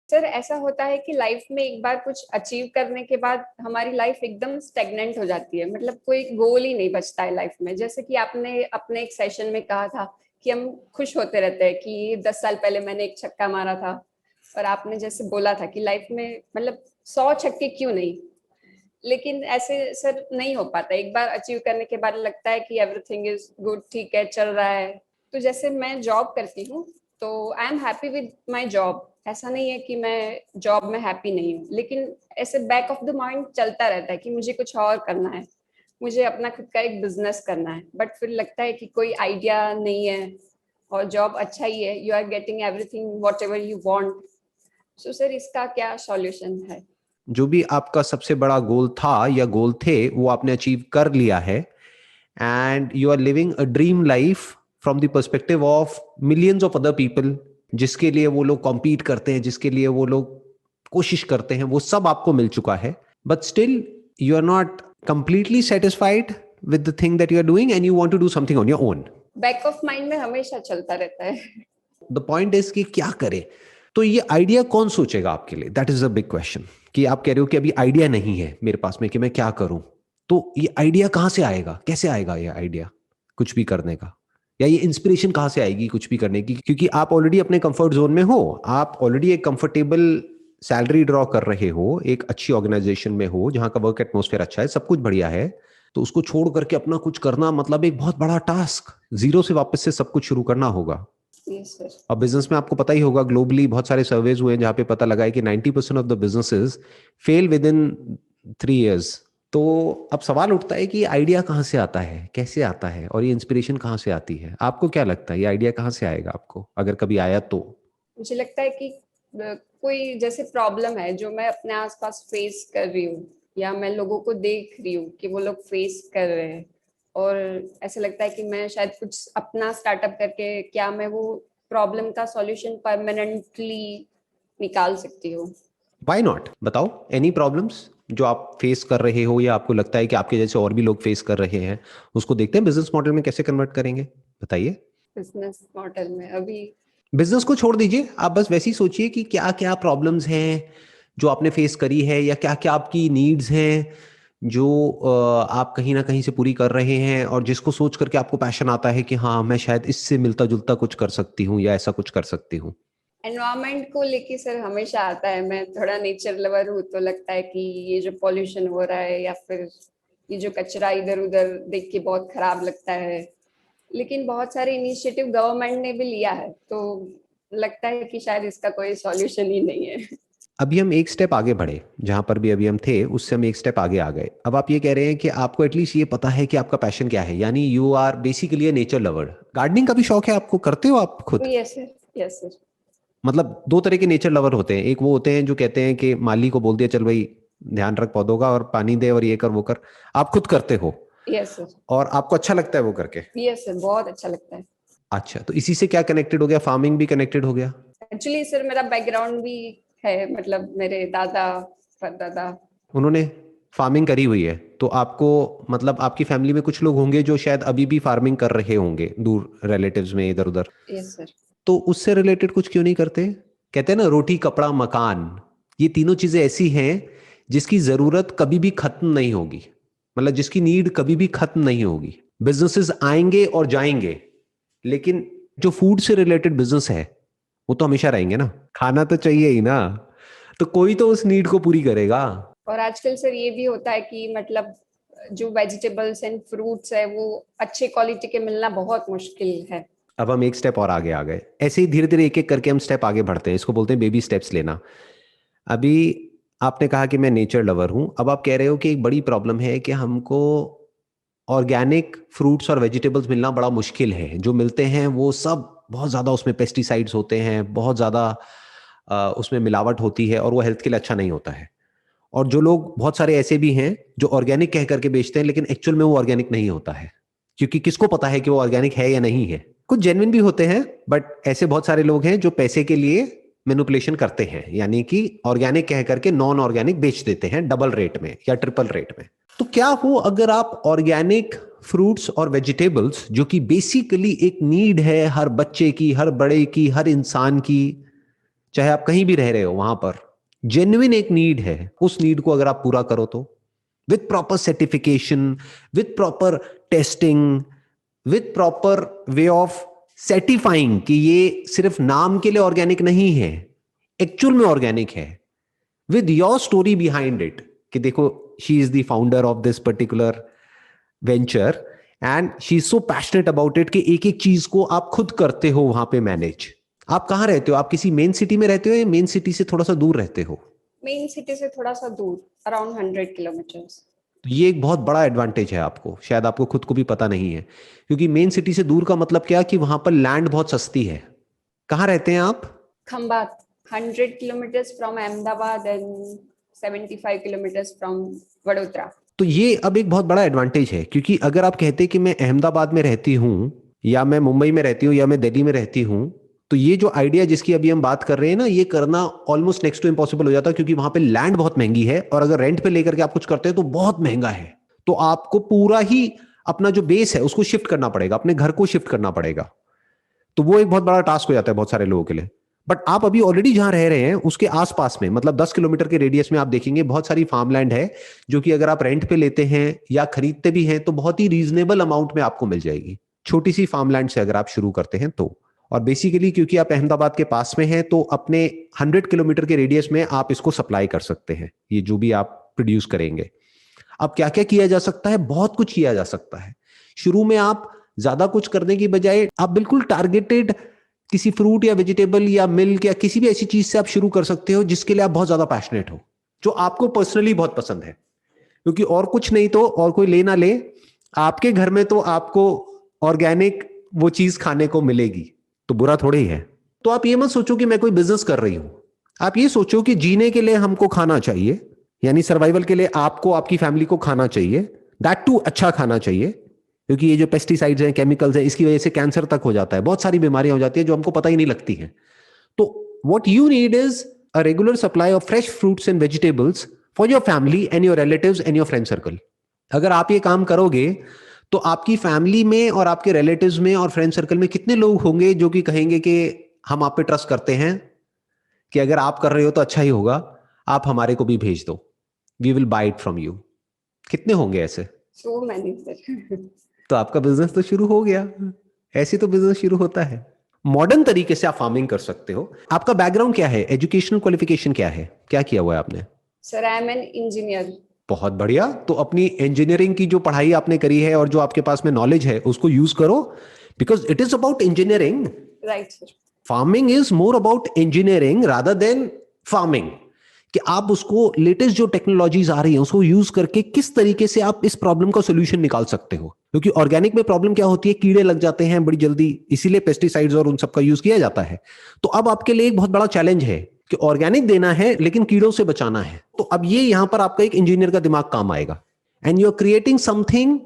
Sir ऐसा होता है कि लाइफ में एक बार कुछ अचीव करने के बाद हमारी लाइफ एकदम स्टेगनेंट हो जाती है, मतलब कोई गोल ही नहीं बचता है लाइफ में। जैसे कि आपने अपने एक सेशन में कहा था कि हम खुश होते रहते हैं कि 10 साल पहले मैंने एक छक्का मारा था, और आपने जैसे बोला था कि लाइफ में मतलब 100 छक्के क्यों नहीं। लेकिन ऐसे सर नहीं हो पाता, एक बार अचीव करने के बाद लगता है कि एवरीथिंग इज गुड, ठीक है चल रहा है। तो जैसे मैं जॉब करती हूँ तो I am happy with my job, ऐसा नहीं है कि मैं जॉब में हैप्पी नहीं हूँ, लेकिन ऐसे बैक ऑफ द माइंड चलता रहता है कि मुझे कुछ और करना है, मुझे अपना खुद का एक बिजनेस करना है। बट फिर लगता है कि कोई आइडिया नहीं है और जॉब अच्छा ही है, you are getting everything whatever you want. So sir इसका क्या सॉल्यूशन है? जो भी आपका सबसे बड़ा गोल था या गोल थे वो आपने अचीव कर लिया है, and you are living a dream life from the perspective of millions of other people, जिसके लिए वो लोग कॉम्पीट करते हैं, जिसके लिए वो लोग कोशिश करते हैं, वो सब आपको मिल चुका है। But still you are not completely satisfied with the thing that you are doing and you want to do something on your own. Back of mind में हमेशा चलता रहता है। द पॉइंट इज कि क्या करें। तो ये आइडिया कौन सोचेगा आपके लिए, that is a big question. कि आप कह रहे हो कि अभी आइडिया नहीं है मेरे पास में कि मैं क्या करूं, तो ये आइडिया कहां से आएगा, कैसे आएगा ये आइडिया कुछ भी करने का, या ये इंस्पिरेशन कहां से आएगी कुछ भी करने की? क्योंकि आप ऑलरेडी अपने कंफर्ट जोन में हो, आप ऑलरेडी एक कंफर्टेबल सैलरी ड्रॉ कर रहे हो, एक अच्छी ऑर्गेनाइजेशन में हो जहां का वर्क एटमोस्फेयर अच्छा है, सब कुछ बढ़िया है। तो उसको छोड़ करके अपना कुछ करना मतलब एक बहुत बड़ा टास्क, जीरो से वापस से सब कुछ शुरू करना होगा। Yes sir. और बिजनेस में आपको पता ही होगा, ग्लोबली बहुत सारे सर्वेज हुए हैं जहां पे पता लगा है कि 90% of the businesses fail with in 3 years। तो अब सवाल उठता है कि ये आइडिया कहाँ से आता है, कैसे आता है, और ये इंस्पिरेशन कहाँ से आती है? आपको क्या लगता है ये आइडिया कहाँ से आएगा आपको, अगर कभी आया तो? मुझे लगता है कि कोई जैसे प्रॉब्लम है जो मैं अपने आसपास फेस कर रही हूँ, या मैं लोगों को देख रही हूँ कि वो लोग फेस कर रहे हैं, और ऐसा लगता है कि मैं शायद कुछ अपना स्टार्टअप करके क्या मैं वो प्रॉब्लम का सॉल्यूशन परमानेंटली निकाल सकती हूँ। व्हाई नॉट, बताओ एनी प्रॉब्लम्स जो आप फेस कर रहे हो या आपको लगता है कि आपके जैसे और भी लोग फेस कर रहे हैं, उसको देखते हैं बिजनेस मॉडल में कैसे कन्वर्ट करेंगे, बताइए। बिजनेस मॉडल में अभी बिजनेस को छोड़ दीजिए, आप बस वैसे ही सोचिए कि क्या क्या प्रॉब्लम्स हैं जो आपने फेस करी है, या क्या क्या आपकी नीड्स हैं जो आप कहीं ना कहीं से पूरी कर रहे हैं, और जिसको सोच करके आपको पैशन आता है कि हाँ मैं शायद इससे मिलता जुलता कुछ कर सकती हूँ या ऐसा कुछ कर सकती हूँ। एनवायरमेंट को लेके सर हमेशा आता है, मैं थोड़ा नेचर लवर हूँ, तो लगता है कि ये जो पॉल्यूशन हो रहा है या फिर ये जो कचरा इधर उधर देख के बहुत खराब लगता है। लेकिन बहुत सारे इनिशिएटिव गवर्नमेंट ने भी लिया है, तो लगता है कि शायद इसका कोई सॉल्यूशन ही नहीं है। अभी हम एक स्टेप आगे बढ़े, जहां पर भी अभी हम थे उससे हम एक स्टेप आगे आ गए। अब आप ये कह रहे हैं कि आपको एटलीस्ट ये पता है कि आपका पैशन क्या है, यानी you are basically a nature lover. Gardening का भी शौक है आपको, करते हो आप खुद? Yes sir, yes sir. मतलब दो तरह के नेचर लवर होते हैं, एक वो होते हैं जो कहते हैं कि माली को बोल दिया चल भाई ध्यान रख पौधों का और पानी दे और ये कर वो कर, आप खुद करते हो यस सर। और आपको अच्छा लगता है वो करके? यस सर, बहुत अच्छा लगता है। अच्छा, तो इसी से क्या कनेक्टेड हो गया, फार्मिंग भी कनेक्टेड हो गया? एक्चुअली सर मेरा बैकग्राउंड भी है, मतलब मेरे दादा परदादा। उन्होंने फार्मिंग करी हुई है, तो आपको मतलब आपकी फैमिली में कुछ लोग होंगे जो शायद अभी भी फार्मिंग कर रहे होंगे दूर रिलेटिव्स में इधर उधर, यस सर। तो उससे रिलेटेड कुछ क्यों नहीं करते? कहते हैं ना रोटी कपड़ा मकान, ये तीनों चीजें ऐसी हैं जिसकी जरूरत कभी भी खत्म नहीं होगी, मतलब जिसकी नीड कभी भी खत्म नहीं होगी। बिजनेसेस आएंगे और जाएंगे, लेकिन जो फूड से रिलेटेड बिजनेस है वो तो हमेशा रहेंगे ना, खाना तो चाहिए ही ना, तो कोई तो उस नीड को पूरी करेगा। और आजकल सर ये भी होता है कि मतलब जो वेजिटेबल्स एंड फ्रूट्स है वो अच्छे क्वालिटी के मिलना बहुत मुश्किल है। अब हम एक स्टेप और आगे आ गए, ऐसे ही धीरे धीरे एक एक करके हम स्टेप आगे बढ़ते हैं, इसको बोलते हैं बेबी स्टेप्स लेना। अभी आपने कहा कि मैं नेचर लवर हूं, अब आप कह रहे हो कि एक बड़ी प्रॉब्लम है कि हमको ऑर्गेनिक फ्रूट्स और वेजिटेबल्स मिलना बड़ा मुश्किल है, जो मिलते हैं वो सब बहुत ज़्यादा उसमें पेस्टिसाइड्स होते हैं, बहुत ज़्यादा उसमें मिलावट होती है और वो हेल्थ के लिए अच्छा नहीं होता है। और जो लोग बहुत सारे ऐसे भी हैं जो ऑर्गेनिक कह करके बेचते हैं लेकिन एक्चुअल में वो ऑर्गेनिक नहीं होता है, क्योंकि किसको पता है कि वो ऑर्गेनिक है या नहीं है। कुछ जेन्युइन भी होते हैं, बट ऐसे बहुत सारे लोग हैं जो पैसे के लिए मैनिपुलेशन करते हैं, यानी कि ऑर्गेनिक कह करके नॉन ऑर्गेनिक बेच देते हैं डबल रेट में या ट्रिपल रेट में। तो क्या हो अगर आप ऑर्गेनिक फ्रूट्स और वेजिटेबल्स, जो कि बेसिकली एक नीड है हर बच्चे की, हर बड़े की, हर इंसान की, चाहे आप कहीं भी रह रहे हो, वहां पर जेन्युइन एक नीड है, उस नीड को अगर आप पूरा करो तो with proper certification, with proper testing, with proper way of certifying कि ये सिर्फ नाम के लिए ऑर्गेनिक नहीं है, एक्चुअल में ऑर्गेनिक है, with your story behind it कि देखो she is the founder of this particular venture and she is so passionate about it कि एक एक चीज को आप खुद करते हो वहां पे मैनेज। आप कहाँ रहते हो? आप किसी मेन सिटी में रहते हो या मेन सिटी से थोड़ा सा दूर रहते हो? मेन सिटी से थोड़ा सा दूर, अराउंड 100 किलोमीटर्स। तो ये एक बहुत बड़ा एडवांटेज है आपको, शायद आपको खुद को भी पता नहीं है, क्योंकि मेन सिटी से दूर का मतलब क्या कि वहां पर लैंड बहुत सस्ती है। कहाँ रहते हैं आप? Khambhat, 100 kilometres from Ahmedabad and 75 kilometres from Vadodara. तो ये अब एक बहुत बड़ा एडवांटेज है, क्योंकि अगर आप कहते कि मैं अहमदाबाद में रहती हूँ या मैं मुंबई में रहती हूँ या मैं दिल्ली में रहती हूँ, तो ये जो आइडिया जिसकी अभी हम बात कर रहे हैं ना, ये करना ऑलमोस्ट नेक्स्ट टू इम्पॉसिबल हो जाता है, क्योंकि वहां पे लैंड बहुत महंगी है और अगर रेंट पे लेकर के आप कुछ करते हैं तो बहुत महंगा है। तो आपको पूरा ही अपना जो बेस है उसको शिफ्ट करना पड़ेगा, अपने घर को शिफ्ट करना पड़ेगा। तो वो एक बहुत बड़ा टास्क हो जाता है बहुत सारे लोगों के लिए। बट आप अभी ऑलरेडी जहां रह रहे हैं उसके आसपास में, मतलब 10 किलोमीटर के रेडियस में आप देखेंगे बहुत सारी फार्मलैंड है, जो कि अगर आप रेंट पे लेते हैं या खरीदते भी हैं तो बहुत ही रीजनेबल अमाउंट में आपको मिल जाएगी, छोटी सी फार्मलैंड से अगर आप शुरू करते हैं तो। और बेसिकली क्योंकि आप अहमदाबाद के पास में हैं तो अपने 100 किलोमीटर के रेडियस में आप इसको सप्लाई कर सकते हैं, ये जो भी आप प्रोड्यूस करेंगे। अब क्या क्या किया जा सकता है? बहुत कुछ किया जा सकता है। शुरू में आप ज्यादा कुछ करने की बजाय आप बिल्कुल टारगेटेड किसी फ्रूट या वेजिटेबल या मिल्क या किसी भी ऐसी चीज से आप शुरू कर सकते हो जिसके लिए आप बहुत ज्यादा पैशनेट हो, जो आपको पर्सनली बहुत पसंद है। क्योंकि और कुछ नहीं तो और कोई ले ना ले, आपके घर में तो आपको ऑर्गेनिक वो चीज खाने को मिलेगी, तो बुरा थोड़ी ही है। तो आप ये मत सोचो कि मैं कोई बिजनेस कर रही हूं, आप ये सोचो कि जीने के लिए हमको खाना चाहिए, यानी सर्वाइवल के लिए आपको आपकी फैमिली को खाना चाहिए, दैट टू अच्छा खाना चाहिए। क्योंकि ये जो पेस्टिसाइड्स हैं, केमिकल्स हैं, इसकी वजह से कैंसर तक हो जाता है, बहुत सारी बीमारियां हो जाती है जो हमको पता ही नहीं लगती हैं। तो what you need is a regular supply of fresh fruits and vegetables for your family and your relatives and your friend circle. अगर आप ये काम करोगे तो आपकी फैमिली में और आपके रिलेटिव्स में और फ्रेंड सर्कल में कितने लोग होंगे जो कि कहेंगे कि हम आप पे ट्रस्ट करते हैं, कि अगर आप कर रहे हो तो अच्छा ही होगा, आप हमारे को भी भेज दो, we will buy it from you. कितने होंगे ऐसे? So many sir. तो आपका बिजनेस तो शुरू हो गया। ऐसे तो बिजनेस शुरू होता है। मॉडर्न तरीके से आप फार्मिंग कर सकते हो। आपका बैकग्राउंड क्या है? एजुकेशनल क्वालिफिकेशन क्या है? क्या किया हुआ है आपने? Sir I am an engineer. बहुत बढ़िया। तो अपनी इंजीनियरिंग की जो पढ़ाई आपने करी है और जो आपके पास में नॉलेज है उसको यूज करो, because it is about engineering. Right sir. Farming is more about engineering rather than farming, कि आप उसको लेटेस्ट जो टेक्नोलॉजीज आ रही हैं उसको यूज करके किस तरीके से आप इस प्रॉब्लम का सोल्यूशन निकाल सकते हो। क्योंकि ऑर्गेनिक में प्रॉब्लम क्या होती है, कीड़े लग जाते हैं बड़ी जल्दी, इसीलिए पेस्टिसाइड्स और उन सब का यूज किया जाता है। तो अब आपके लिए एक बहुत बड़ा चैलेंज है कि ऑर्गेनिक देना है लेकिन कीड़ों से बचाना है। तो अब ये यहां पर आपका एक इंजीनियर का दिमाग काम आएगा, and you are creating something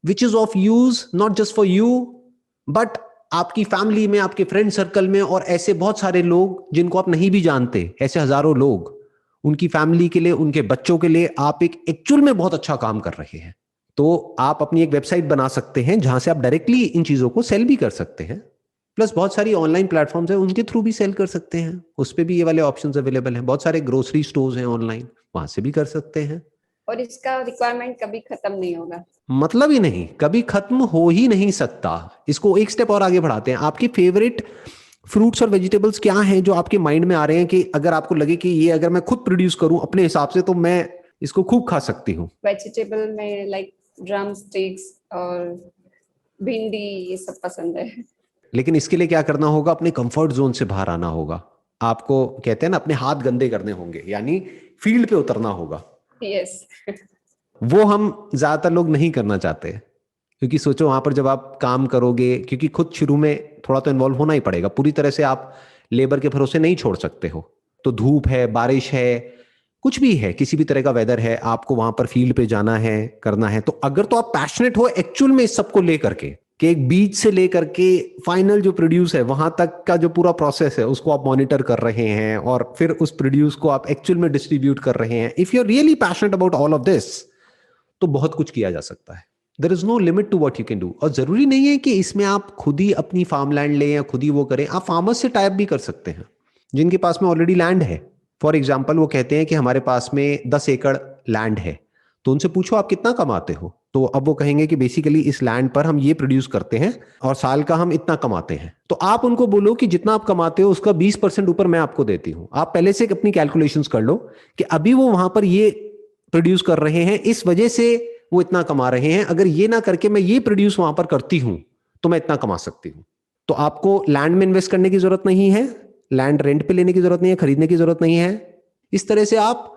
which is of use not just for you but आपकी फैमिली में, आपके फ्रेंड सर्कल में, और ऐसे बहुत सारे लोग जिनको आप नहीं भी जानते, ऐसे हजारों लोग, उनकी फैमिली के लिए, उनके बच्चों के लिए आप एक एक्चुअल में बहुत अच्छा काम कर रहे हैं। तो आप अपनी एक वेबसाइट बना सकते हैं जहां से आप डायरेक्टली इन चीजों को सेल भी कर सकते हैं, प्लस बहुत सारी ऑनलाइन प्लेटफॉर्म्स हैं उनके थ्रू भी सेल कर सकते हैं, उस पर भी ये वाले ऑप्शंस अवेलेबल हैं। बहुत सारे ग्रोसरी स्टोर्स हैं ऑनलाइन, वहां से भी कर सकते हैं। और इसका रिक्वायरमेंट कभी खत्म नहीं होगा, मतलब ही नहीं, कभी खत्म हो ही नहीं सकता। इसको एक स्टेप और आगे बढ़ाते हैं। आपकी फेवरेट फ्रूट्स और वेजिटेबल्स क्या हैं जो आपके माइंड में आ रहे हैं कि अगर आपको लगे कि ये अगर मैं खुद प्रोड्यूस करूं अपने हिसाब से तो मैं इसको खूब खा सकती हूँ? वेजिटेबल में लाइक ड्रम स्टिक्स और भिंडी, ये सब पसंद है। लेकिन इसके लिए क्या करना होगा? अपने कंफर्ट जोन से बाहर आना होगा। आपको कहते हैं ना, अपने हाथ गंदे करने होंगे, यानी फील्ड पे उतरना होगा। यस। वो हम ज्यादातर लोग नहीं करना चाहते, क्योंकि सोचो वहां पर जब आप काम करोगे, क्योंकि खुद शुरू में थोड़ा तो इन्वॉल्व होना ही पड़ेगा, पूरी तरह से आप लेबर के भरोसे नहीं छोड़ सकते हो। तो धूप है, बारिश है, कुछ भी है, किसी भी तरह का वेदर है, आपको वहां पर फील्ड पे जाना है, करना है। तो अगर तो आप पैशनेट हो एक्चुअल में इस सब को लेकर के, कि एक बीज से लेकर के फाइनल जो प्रोड्यूस है वहां तक का जो पूरा प्रोसेस है उसको आप मॉनिटर कर रहे हैं और फिर उस प्रोड्यूस को आप एक्चुअल में डिस्ट्रीब्यूट कर रहे हैं, if you are really passionate about all of this, तो बहुत कुछ किया जा सकता है। There is no limit to what you can do. और जरूरी नहीं है कि इसमें आप खुद ही अपनी फार्म लैंड लें या खुद ही वो करें, आप फार्मर्स से टाइप भी कर सकते हैं। जिनके पास में ऑलरेडी लैंड है। फॉर एग्जाम्पल वो कहते हैं कि हमारे पास में 10 एकड़ लैंड है, तो उनसे पूछो आप कितना कमाते हो, तो अब वो कहेंगे कि बेसिकली इस लैंड पर हम ये प्रोड्यूस करते हैं और साल का हम इतना कमाते हैं। तो आप उनको बोलो कि जितना आप कमाते हो उसका 20% ऊपर मैं आपको देती हूं। आप पहले से अपनी कैलकुलेशंस कर लो कि अभी वो वहां पर ये प्रोड्यूस कर रहे हैं, इस वजह से वो इतना कमा रहे हैं, अगर ये ना करके मैं ये प्रोड्यूस वहां पर करती हूं तो मैं इतना कमा सकती हूं। तो आपको लैंड में इन्वेस्ट करने की जरूरत नहीं है, लैंड रेंट पे लेने की जरूरत नहीं है, खरीदने की जरूरत नहीं है। इस तरह से आप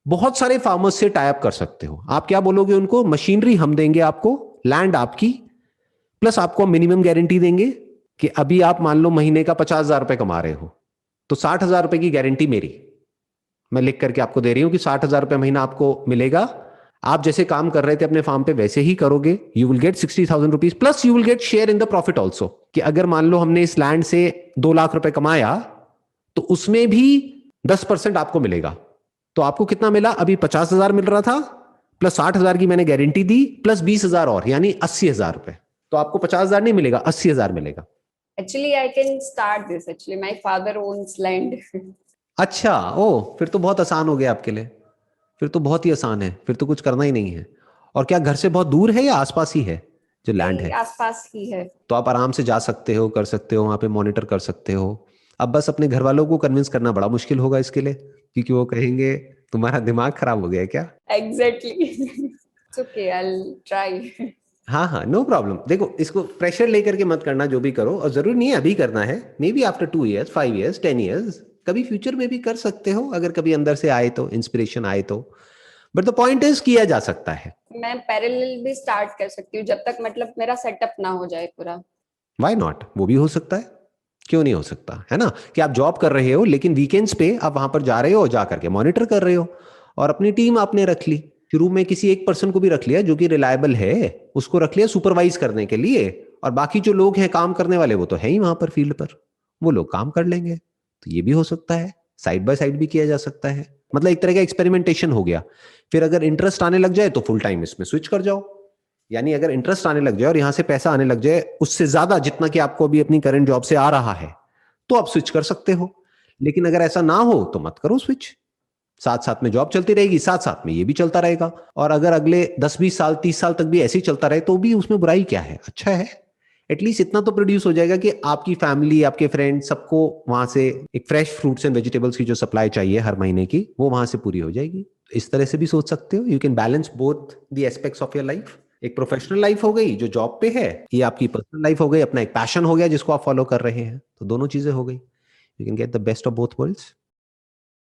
बहुत सारे फार्मर्स से टाई अप कर सकते हो। आप क्या बोलोगे उनको, मशीनरी हम देंगे आपको, लैंड आपकी, प्लस आपको मिनिमम गारंटी देंगे कि अभी आप मान लो महीने का 50,000 रुपए कमा रहे हो तो 60,000 रुपए की गारंटी मेरी, मैं लिख करके आपको दे रही हूं कि 60,000 रुपए महीना आपको मिलेगा। आप जैसे काम कर रहे थे अपने फार्म पे वैसे ही करोगे, you will get 60,000 rupees plus you will get share in the profit also. कि अगर मान लो हमने इस लैंड से 2 लाख रुपए कमाया तो उसमें भी 10% आपको मिलेगा। तो आपको कितना मिला, अभी 50,000 मिल रहा था, प्लस 60,000 की मैंने गारंटी दी, प्लस 20,000 और, यानी 80,000 रुपए। तो आपको 50,000 नहीं मिलेगा, 80,000 मिलेगा। Actually, I can start this. Actually, my father owns land. अच्छा, ओ फिर तो बहुत आसान हो गया आपके लिए, फिर तो बहुत ही आसान है, फिर तो कुछ करना ही नहीं है। और क्या घर से बहुत दूर है या आसपास ही है जो लैंड है? आसपास ही है। तो आप आराम से जा सकते हो, कर सकते हो, वहां पे मॉनिटर कर सकते हो। अब बस अपने घर वालों को कन्विंस करना बड़ा मुश्किल होगा इसके लिए, क्योंकि वो कहेंगे तुम्हारा दिमाग खराब हो गया है क्या? Exactly. It's okay. I'll try. हाँ हाँ, नो प्रॉब्लम। देखो, इसको प्रेशर लेकर के मत करना, जो भी करो, और जरूरी नहीं है अभी करना है, may be after 2 years 5 years 10 years, कभी फ्यूचर में भी कर सकते हो, अगर कभी अंदर से आए तो, इंस्पिरेशन आए तो। बट द पॉइंट इज किया जा सकता है। मैं पैरेलल भी स्टार्ट कर सकती हूँ जब तक मतलब मेरा सेटअप ना हो जाए पूरा। व्हाई नॉट, वो भी हो सकता है, क्यों नहीं हो सकता, है ना? कि आप जॉब कर रहे हो लेकिन वीकेंड्स पे आप वहां पर जा रहे हो और जा करके मॉनिटर कर रहे हो, और अपनी टीम आपने रख ली। शुरू में किसी एक पर्सन को भी रख लिया जो कि रिलायबल है, उसको रख लिया सुपरवाइज करने के लिए, और बाकी जो लोग हैं काम करने वाले वो तो है ही वहां पर फील्ड पर, वो लोग काम कर लेंगे। तो ये भी हो सकता है, साइड बाय साइड भी किया जा सकता है। मतलब एक तरह का एक्सपेरिमेंटेशन हो गया। फिर अगर इंटरेस्ट आने लग जाए तो फुल टाइम इसमें स्विच कर जाओ। यानी अगर इंटरेस्ट आने लग जाए और यहां से पैसा आने लग जाए उससे ज्यादा जितना कि आपको अभी अपनी करंट जॉब से आ रहा है, तो आप स्विच कर सकते हो। लेकिन अगर ऐसा ना हो तो मत करो स्विच। साथ साथ में जॉब चलती रहेगी, साथ साथ में ये भी चलता रहेगा, और अगर अगले 10-20 साल 30 साल तक भी ऐसे ही चलता रहे तो भी उसमें बुराई क्या है, अच्छा है। एटलीस्ट इतना तो प्रोड्यूस हो जाएगा कि आपकी फैमिली, आपके फ्रेंड, सबको वहां से एक फ्रेश फ्रूट्स एंड वेजिटेबल्स की जो सप्लाई चाहिए हर महीने की, वो वहां से पूरी हो जाएगी। इस तरह से भी सोच सकते हो। You can balance both the aspects of your life. एक प्रोफेशनल लाइफ हो गई जो जॉब पे है, ये आपकी पर्सनल लाइफ हो गई, अपना एक पैशन हो गया जिसको आप फॉलो कर रहे हैं, तो दोनों चीजें हो गई। You can get the best of both worlds.